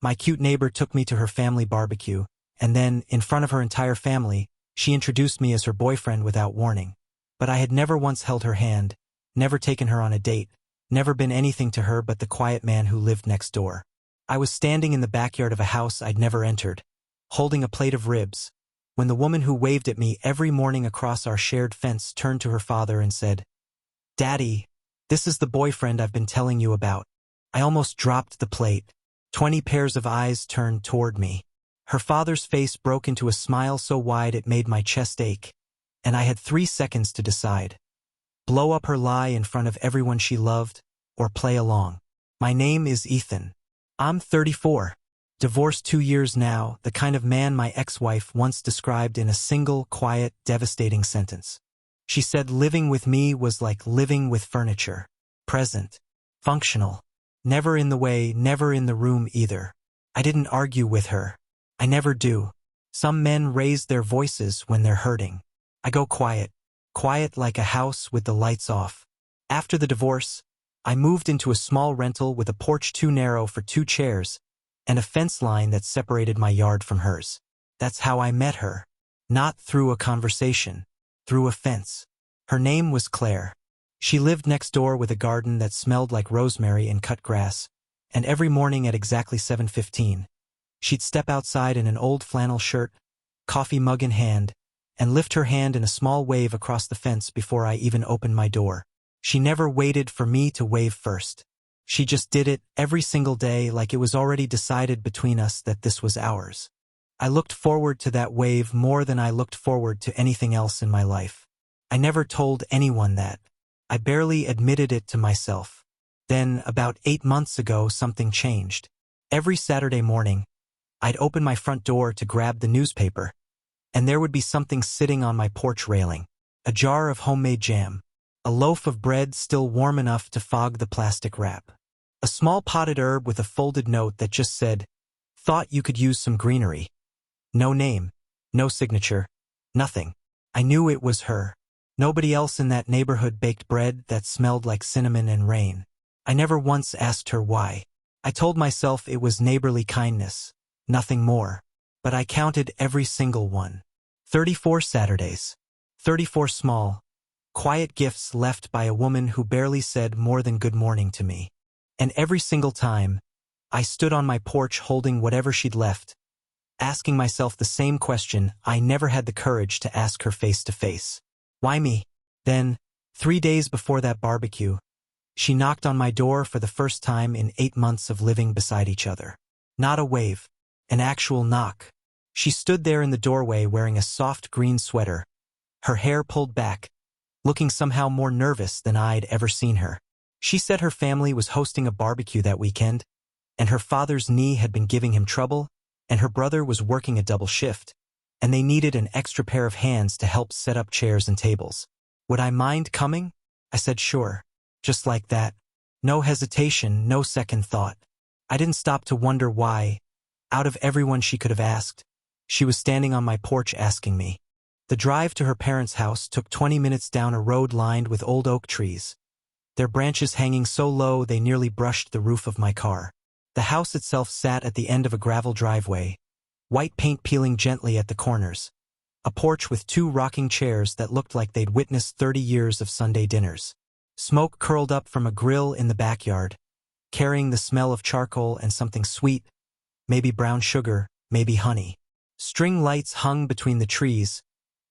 My cute neighbor took me to her family barbecue, and then, in front of her entire family, she introduced me as her boyfriend without warning. But I had never once held her hand, never taken her on a date, never been anything to her but the quiet man who lived next door. I was standing in the backyard of a house I'd never entered, holding a plate of ribs, when the woman who waved at me every morning across our shared fence turned to her father and said, "Daddy, this is the boyfriend I've been telling you about." I almost dropped the plate. 20 pairs of eyes turned toward me. Her father's face broke into a smile so wide it made my chest ache, and I had 3 seconds to decide. Blow up her lie in front of everyone she loved, or play along. My name is Ethan. I'm 34. Divorced 2 years now, the kind of man my ex-wife once described in a single, quiet, devastating sentence. She said living with me was like living with furniture. Present. Functional. Never in the way, never in the room either. I didn't argue with her. I never do. Some men raise their voices when they're hurting. I go quiet. Quiet like a house with the lights off. After the divorce, I moved into a small rental with a porch too narrow for 2 chairs, and a fence line that separated my yard from hers. That's how I met her. Not through a conversation. Through a fence. Her name was Claire. She lived next door with a garden that smelled like rosemary and cut grass, and every morning at exactly 7:15, she'd step outside in an old flannel shirt, coffee mug in hand, and lift her hand in a small wave across the fence before I even opened my door. She never waited for me to wave first. She just did it every single day like it was already decided between us that this was ours. I looked forward to that wave more than I looked forward to anything else in my life. I never told anyone that. I barely admitted it to myself. Then, about 8 months ago, something changed. Every Saturday morning, I'd open my front door to grab the newspaper, and there would be something sitting on my porch railing. A jar of homemade jam. A loaf of bread still warm enough to fog the plastic wrap. A small potted herb with a folded note that just said, "Thought you could use some greenery." No name, no signature, nothing. I knew it was her. Nobody else in that neighborhood baked bread that smelled like cinnamon and rain. I never once asked her why. I told myself it was neighborly kindness, nothing more. But I counted every single one. 34 Saturdays. 34 small, quiet gifts left by a woman who barely said more than good morning to me. And every single time, I stood on my porch holding whatever she'd left, asking myself the same question I never had the courage to ask her face to face. Why me? Then, 3 days before that barbecue, she knocked on my door for the first time in 8 months of living beside each other. Not a wave, an actual knock. She stood there in the doorway wearing a soft green sweater, her hair pulled back, looking somehow more nervous than I'd ever seen her. She said her family was hosting a barbecue that weekend, and her father's knee had been giving him trouble, and her brother was working a double shift, and they needed an extra pair of hands to help set up chairs and tables. Would I mind coming? I said sure. Just like that. No hesitation, no second thought. I didn't stop to wonder why, out of everyone she could have asked, she was standing on my porch asking me. The drive to her parents' house took 20 minutes down a road lined with old oak trees, their branches hanging so low they nearly brushed the roof of my car. The house itself sat at the end of a gravel driveway, white paint peeling gently at the corners, a porch with 2 rocking chairs that looked like they'd witnessed 30 years of Sunday dinners. Smoke curled up from a grill in the backyard, carrying the smell of charcoal and something sweet, maybe brown sugar, maybe honey. String lights hung between the trees,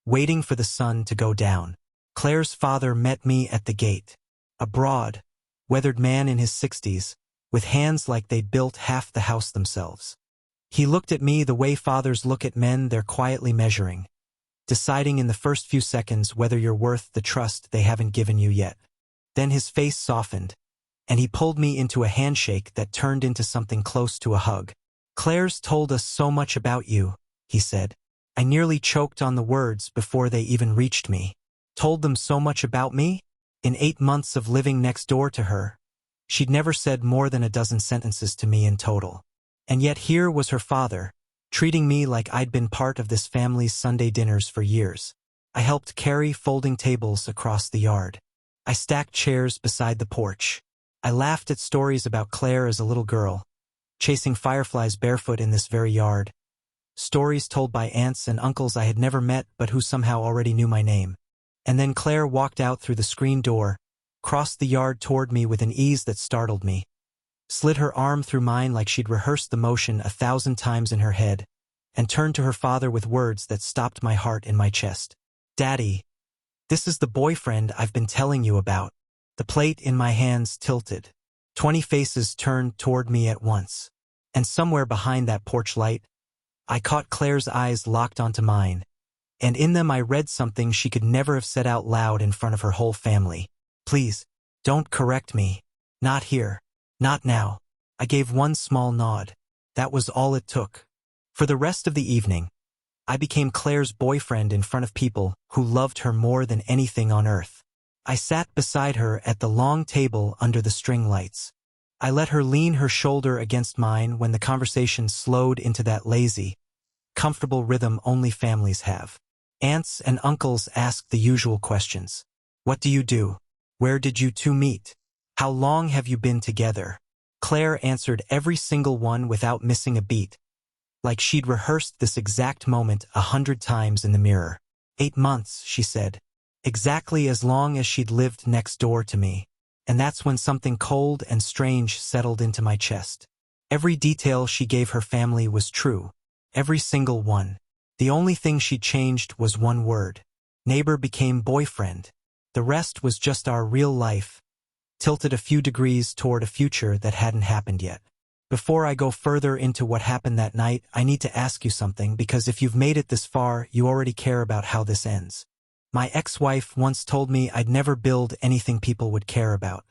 waiting for the sun to go down. Claire's father met me at the gate. A broad, weathered man in his 60s, with hands like they'd built half the house themselves. He looked at me the way fathers look at men they're quietly measuring, deciding in the first few seconds whether you're worth the trust they haven't given you yet. Then his face softened, and he pulled me into a handshake that turned into something close to a hug. "Claire's told us so much about you," he said. I nearly choked on the words before they even reached me. Told them so much about me? In 8 months of living next door to her, she'd never said more than a dozen sentences to me in total. And yet here was her father, treating me like I'd been part of this family's Sunday dinners for years. I helped carry folding tables across the yard. I stacked chairs beside the porch. I laughed at stories about Claire as a little girl, chasing fireflies barefoot in this very yard. Stories told by aunts and uncles I had never met but who somehow already knew my name. And then Claire walked out through the screen door, crossed the yard toward me with an ease that startled me, slid her arm through mine like she'd rehearsed the motion 1,000 times in her head, and turned to her father with words that stopped my heart in my chest. "Daddy, this is the boyfriend I've been telling you about." The plate in my hands tilted. 20 faces turned toward me at once. And somewhere behind that porch light, I caught Claire's eyes locked onto mine, and in them I read something she could never have said out loud in front of her whole family. "Please, don't correct me. Not here. Not now." I gave one small nod. That was all it took. For the rest of the evening, I became Claire's boyfriend in front of people who loved her more than anything on earth. I sat beside her at the long table under the string lights. I let her lean her shoulder against mine when the conversation slowed into that lazy, comfortable rhythm only families have. Aunts and uncles asked the usual questions. "What do you do? Where did you two meet? How long have you been together?" Claire answered every single one without missing a beat, like she'd rehearsed this exact moment 100 times in the mirror. 8 months, she said. Exactly as long as she'd lived next door to me. And that's when something cold and strange settled into my chest. Every detail she gave her family was true. Every single one. The only thing she'd changed was one word. Neighbor became boyfriend. The rest was just our real life, tilted a few degrees toward a future that hadn't happened yet. Before I go further into what happened that night, I need to ask you something, because if you've made it this far, you already care about how this ends. My ex-wife once told me I'd never build anything people would care about.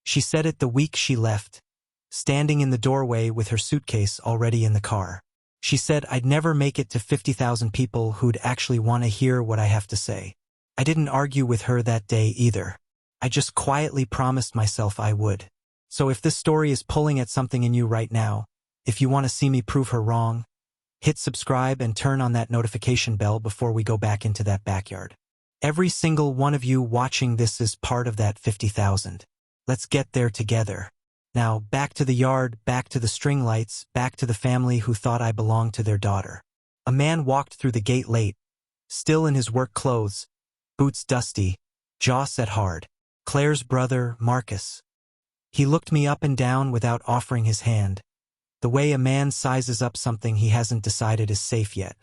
She said it the week she left, standing in the doorway with her suitcase already in the car. She said I'd never make it to 50,000 people who'd actually want to hear what I have to say. I didn't argue with her that day either. I just quietly promised myself I would. So if this story is pulling at something in you right now, if you want to see me prove her wrong, hit subscribe and turn on that notification bell before we go back into that backyard. Every single one of you watching this is part of that 50,000. Let's get there together. Now, back to the yard, back to the string lights, back to the family who thought I belonged to their daughter. A man walked through the gate late, still in his work clothes, boots dusty, jaw set hard. Claire's brother, Marcus. He looked me up and down without offering his hand, the way a man sizes up something he hasn't decided is safe yet.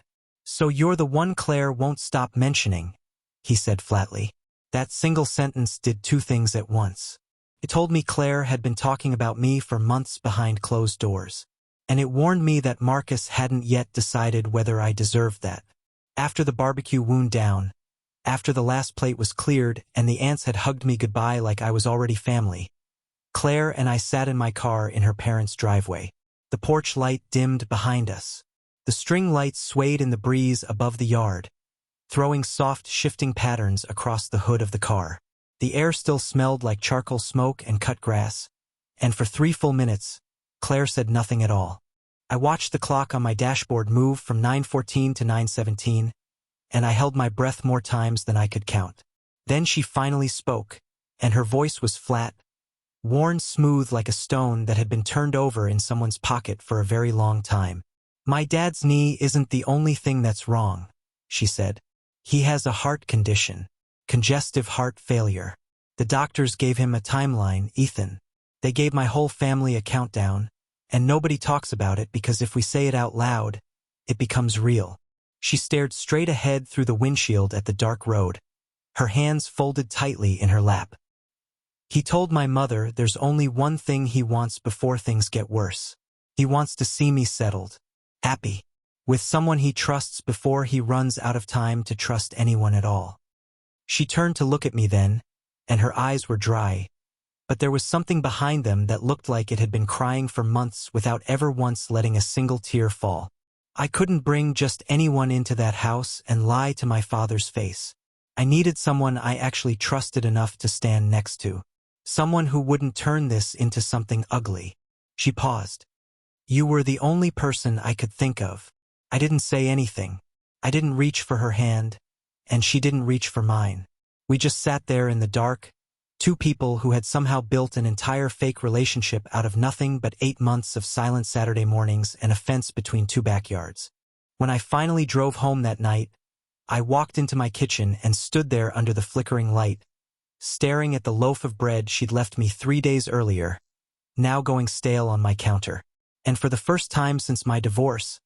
"So you're the one Claire won't stop mentioning," he said flatly. That single sentence did two things at once. It told me Claire had been talking about me for months behind closed doors. And it warned me that Marcus hadn't yet decided whether I deserved that. After the barbecue wound down, after the last plate was cleared and the aunts had hugged me goodbye like I was already family, Claire and I sat in my car in her parents' driveway. The porch light dimmed behind us. The string lights swayed in the breeze above the yard, throwing soft, shifting patterns across the hood of the car. The air still smelled like charcoal smoke and cut grass, and for 3 full minutes, Claire said nothing at all. I watched the clock on my dashboard move from 9:14 to 9:17, and I held my breath more times than I could count. Then she finally spoke, and her voice was flat, worn smooth like a stone that had been turned over in someone's pocket for a very long time. "My dad's knee isn't the only thing that's wrong," she said. "He has a heart condition. Congestive heart failure. The doctors gave him a timeline, Ethan. They gave my whole family a countdown, and nobody talks about it because if we say it out loud, it becomes real." She stared straight ahead through the windshield at the dark road, her hands folded tightly in her lap. "He told my mother there's only one thing he wants before things get worse. He wants to see me settled, happy, with someone he trusts before he runs out of time to trust anyone at all." She turned to look at me then, and her eyes were dry, but there was something behind them that looked like it had been crying for months without ever once letting a single tear fall. I couldn't bring just anyone into that house and lie to my father's face. I needed someone I actually trusted enough to stand next to. Someone who wouldn't turn this into something ugly. She paused. "You were the only person I could think of." I didn't say anything. I didn't reach for her hand, and she didn't reach for mine. We just sat there in the dark, two people who had somehow built an entire fake relationship out of nothing but 8 months of silent Saturday mornings and a fence between two backyards. When I finally drove home that night, I walked into my kitchen and stood there under the flickering light, staring at the loaf of bread she'd left me 3 days earlier, now going stale on my counter. And for the first time since my divorce,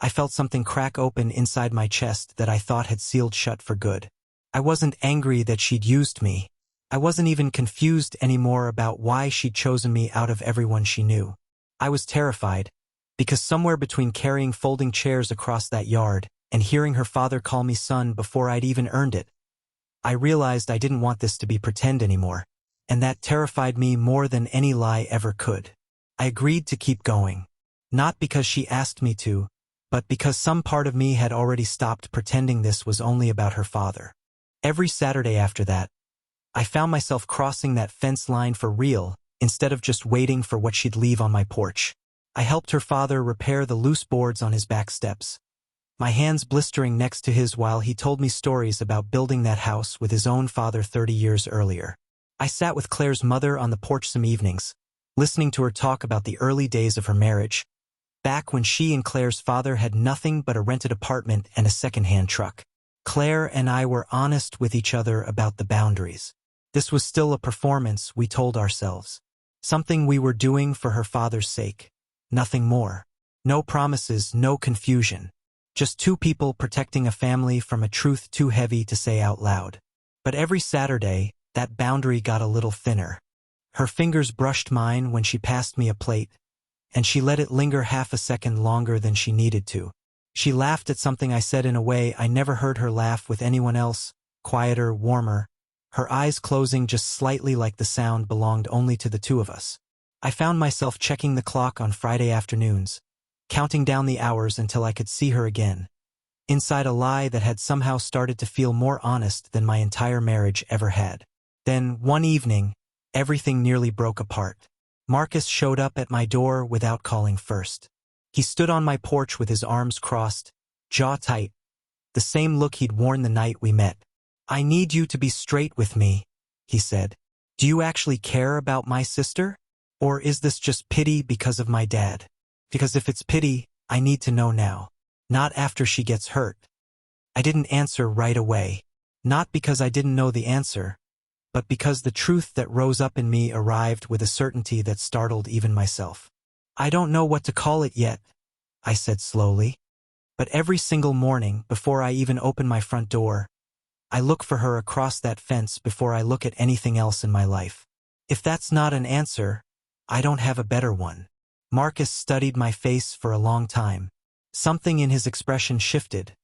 I felt something crack open inside my chest that I thought had sealed shut for good. I wasn't angry that she'd used me. I wasn't even confused anymore about why she'd chosen me out of everyone she knew. I was terrified, because somewhere between carrying folding chairs across that yard and hearing her father call me son before I'd even earned it, I realized I didn't want this to be pretend anymore, and that terrified me more than any lie ever could. I agreed to keep going, not because she asked me to, but because some part of me had already stopped pretending this was only about her father. Every Saturday after that, I found myself crossing that fence line for real, instead of just waiting for what she'd leave on my porch. I helped her father repair the loose boards on his back steps, my hands blistering next to his while he told me stories about building that house with his own father 30 years earlier. I sat with Claire's mother on the porch some evenings, listening to her talk about the early days of her marriage, back when she and Claire's father had nothing but a rented apartment and a second-hand truck. Claire and I were honest with each other about the boundaries. This was still a performance, we told ourselves. Something we were doing for her father's sake. Nothing more. No promises, no confusion. Just two people protecting a family from a truth too heavy to say out loud. But every Saturday, that boundary got a little thinner. Her fingers brushed mine when she passed me a plate, and she let it linger half a second longer than she needed to. She laughed at something I said in a way I never heard her laugh with anyone else, quieter, warmer, her eyes closing just slightly like the sound belonged only to the two of us. I found myself checking the clock on Friday afternoons, counting down the hours until I could see her again, inside a lie that had somehow started to feel more honest than my entire marriage ever had. Then, one evening, everything nearly broke apart. Marcus showed up at my door without calling first. He stood on my porch with his arms crossed, jaw tight, the same look he'd worn the night we met. "I need you to be straight with me," he said. "Do you actually care about my sister? Or is this just pity because of my dad? Because if it's pity, I need to know now. Not after she gets hurt." I didn't answer right away. Not because I didn't know the answer, but because the truth that rose up in me arrived with a certainty that startled even myself. "I don't know what to call it yet," I said slowly. "But every single morning, before I even open my front door, I look for her across that fence before I look at anything else in my life. If that's not an answer, I don't have a better one." Marcus studied my face for a long time. Something in his expression shifted,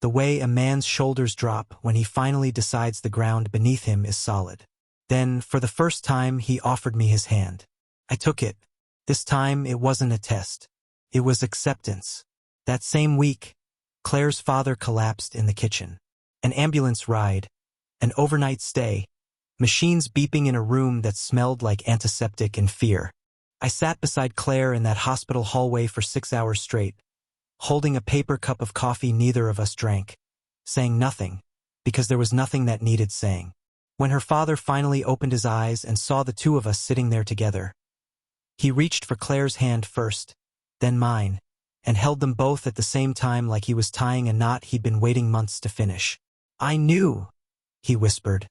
the way a man's shoulders drop when he finally decides the ground beneath him is solid. Then, for the first time, he offered me his hand. I took it. This time, it wasn't a test. It was acceptance. That same week, Claire's father collapsed in the kitchen. An ambulance ride, an overnight stay, machines beeping in a room that smelled like antiseptic and fear. I sat beside Claire in that hospital hallway for 6 hours straight, holding a paper cup of coffee neither of us drank, saying nothing, because there was nothing that needed saying. When her father finally opened his eyes and saw the two of us sitting there together, he reached for Claire's hand first, then mine, and held them both at the same time like he was tying a knot he'd been waiting months to finish. "I knew," he whispered,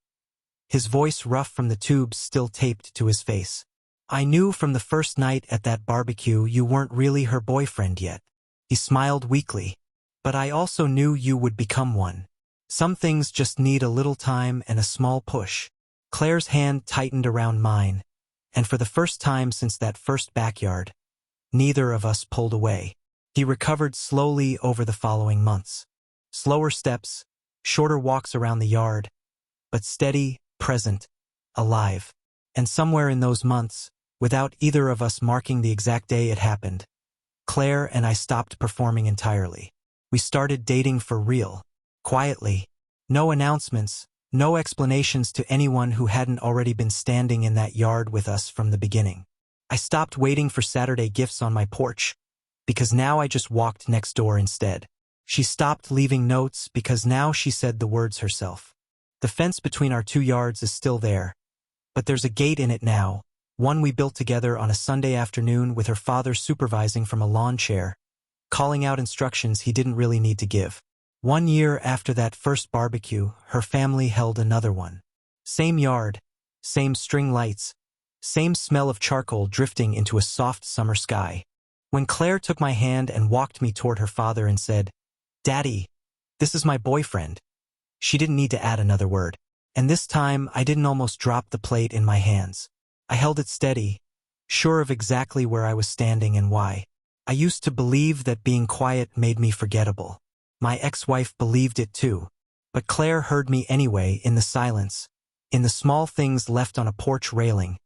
his voice rough from the tubes still taped to his face. "I knew from the first night at that barbecue you weren't really her boyfriend yet." He smiled weakly. "But I also knew you would become one. Some things just need a little time and a small push." Claire's hand tightened around mine, and for the first time since that first backyard, neither of us pulled away. He recovered slowly over the following months. Slower steps, shorter walks around the yard, but steady, present, alive. And somewhere in those months, without either of us marking the exact day it happened, Claire and I stopped performing entirely. We started dating for real, quietly. No announcements, no explanations to anyone who hadn't already been standing in that yard with us from the beginning. I stopped waiting for Saturday gifts on my porch, because now I just walked next door instead. She stopped leaving notes because now she said the words herself. The fence between our two yards is still there, But there's a gate in it now, one we built together on a Sunday afternoon with her father supervising from a lawn chair, calling out instructions he didn't really need to give. 1 year after that first barbecue, her family held another one. Same yard, same string lights, same smell of charcoal drifting into a soft summer sky. When Claire took my hand and walked me toward her father and said, "Daddy, this is my boyfriend," she didn't need to add another word. And this time, I didn't almost drop the plate in my hands. I held it steady, sure of exactly where I was standing and why. I used to believe that being quiet made me forgettable. My ex-wife believed it too. But Claire heard me anyway in the silence, in the small things left on a porch railing,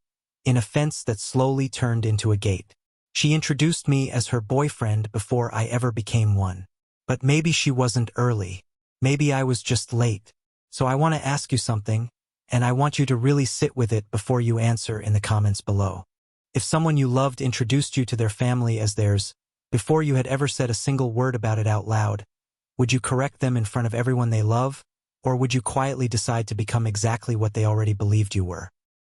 in a fence that slowly turned into a gate. She introduced me as her boyfriend before I ever became one. But maybe she wasn't early. Maybe I was just late. So I want to ask you something, and I want you to really sit with it before you answer in the comments below. If someone you loved introduced you to their family as theirs, before you had ever said a single word about it out loud, would you correct them in front of everyone they love, or would you quietly decide to become exactly what they already believed you were?